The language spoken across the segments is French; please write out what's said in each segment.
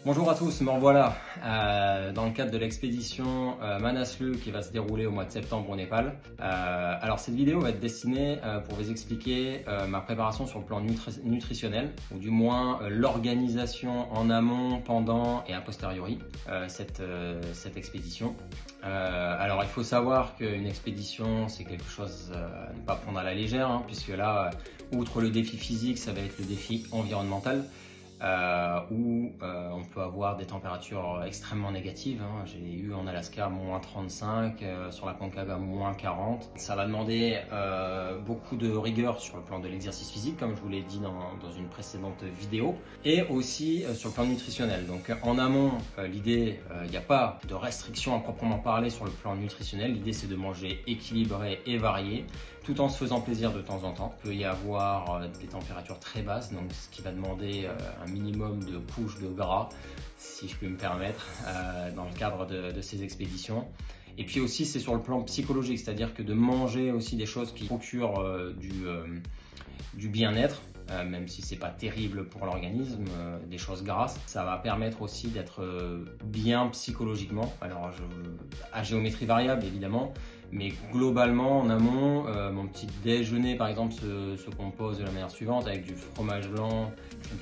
Bonjour à tous, me revoilà dans le cadre de l'expédition Manaslu qui va se dérouler au mois de septembre au Népal. Alors cette vidéo va être destinée pour vous expliquer ma préparation sur le plan nutritionnel, ou du moins l'organisation en amont, pendant et a posteriori cette expédition. Alors il faut savoir qu'une expédition c'est quelque chose à ne pas prendre à la légère, hein, puisque là, outre le défi physique, ça va être le défi environnemental. Où on peut avoir des températures extrêmement négatives, hein. J'ai eu en Alaska moins 35, sur la Concagua moins 40. Ça va demander beaucoup de rigueur sur le plan de l'exercice physique, comme je vous l'ai dit dans une précédente vidéo, et aussi sur le plan nutritionnel. Donc en amont, l'idée, il n'y a pas de restriction à proprement parler sur le plan nutritionnel. L'idée c'est de manger équilibré et varié, tout en se faisant plaisir de temps en temps. Il peut y avoir des températures très basses, donc ce qui va demander un minimum de couches de gras, si je puis me permettre, dans le cadre de ces expéditions. Et puis aussi c'est sur le plan psychologique, c'est-à-dire que de manger aussi des choses qui procurent du bien-être, même si c'est pas terrible pour l'organisme, des choses grasses, ça va permettre aussi d'être bien psychologiquement. Alors à géométrie variable évidemment, mais globalement en amont, mon petit déjeuner par exemple se compose de la manière suivante, avec du fromage blanc,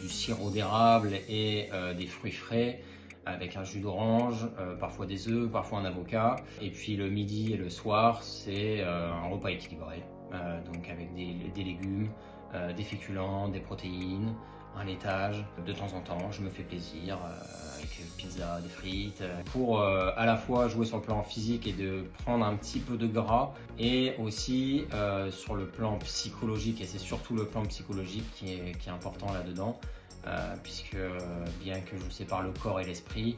du sirop d'érable et des fruits frais, avec un jus d'orange, parfois des œufs, parfois un avocat. Et puis le midi et le soir, c'est un repas équilibré, donc avec des légumes, des féculents, des protéines, un laitage. De temps en temps, je me fais plaisir avec pizza, des frites, pour à la fois jouer sur le plan physique et de prendre un petit peu de gras, et aussi sur le plan psychologique, et c'est surtout le plan psychologique qui est important là-dedans. Puisque bien que je sépare le corps et l'esprit,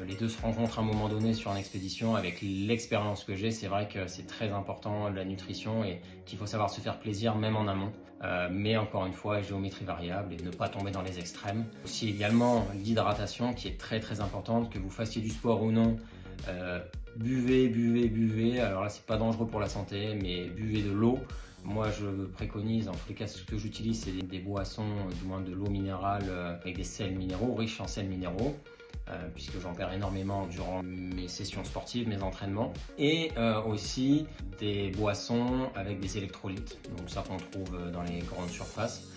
les deux se rencontrent à un moment donné sur une expédition. Avec l'expérience que j'ai, c'est vrai que c'est très important la nutrition, et qu'il faut savoir se faire plaisir même en amont, mais encore une fois géométrie variable et ne pas tomber dans les extrêmes. Aussi également l'hydratation qui est très importante, que vous fassiez du sport ou non. Buvez, alors là c'est pas dangereux pour la santé, mais buvez de l'eau. Moi je préconise, en tous les cas ce que j'utilise c'est des boissons, du moins de l'eau minérale avec des sels minéraux, riches en sels minéraux, puisque j'en perds énormément durant mes sessions sportives, mes entraînements, et aussi des boissons avec des électrolytes, donc ça qu'on trouve dans les grandes surfaces,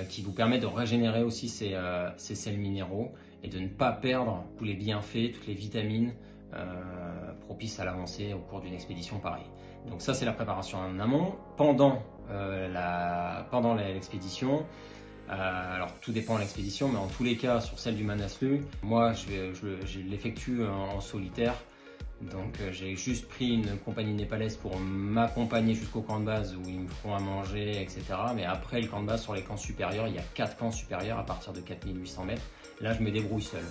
qui vous permet de régénérer aussi ces sels minéraux et de ne pas perdre tous les bienfaits, toutes les vitamines propices à l'avancée au cours d'une expédition pareille. Donc ça c'est la préparation en amont. Pendant l'expédition, alors tout dépend de l'expédition, mais en tous les cas sur celle du Manaslu, moi je l'effectue en solitaire. Donc j'ai juste pris une compagnie népalaise pour m'accompagner jusqu'au camp de base où ils me feront à manger, etc. Mais après le camp de base, sur les camps supérieurs, il y a 4 camps supérieurs à partir de 4800 mètres. Là je me débrouille seul.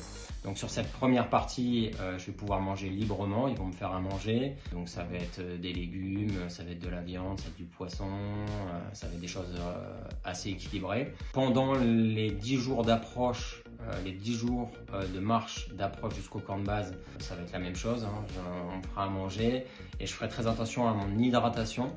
Donc sur cette première partie, je vais pouvoir manger librement, ils vont me faire à manger. Donc ça va être des légumes, ça va être de la viande, ça va être du poisson, ça va être des choses assez équilibrées. Pendant les 10 jours d'approche, les 10 jours de marche d'approche jusqu'au camp de base, ça va être la même chose, hein. On me fera à manger et je ferai très attention à mon hydratation.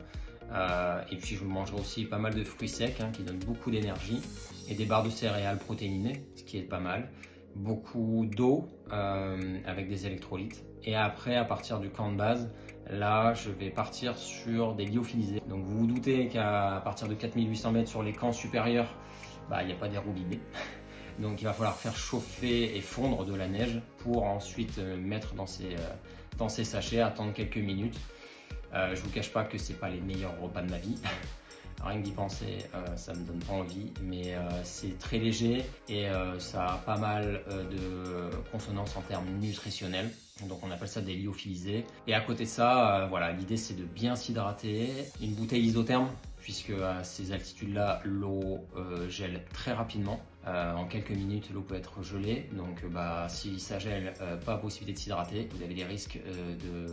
Et puis je mangerai aussi pas mal de fruits secs, hein, qui donnent beaucoup d'énergie, et des barres de céréales protéinées, ce qui est pas mal. Beaucoup d'eau avec des électrolytes. Et après, à partir du camp de base, là je vais partir sur des lyophilisés. Donc vous vous doutez qu'à partir de 4800 mètres sur les camps supérieurs, il n'y a pas d'air robinet. Donc il va falloir faire chauffer et fondre de la neige pour ensuite mettre dans ces sachets, attendre quelques minutes. Je vous cache pas que c'est pas les meilleurs repas de ma vie. Rien que d'y penser, ça me donne pas envie, mais c'est très léger et ça a pas mal de consonances en termes nutritionnels. Donc on appelle ça des lyophilisés. Et à côté de ça, voilà, l'idée c'est de bien s'hydrater. Une bouteille isotherme, puisque à ces altitudes-là, l'eau gèle très rapidement. En quelques minutes, l'eau peut être gelée. Donc si ça gèle, pas possibilité de s'hydrater. Vous avez des risques de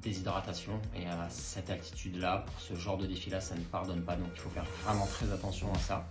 déshydratation. Et à cette altitude-là, pour ce genre de défi-là, ça ne pardonne pas. Donc il faut faire vraiment très attention à ça.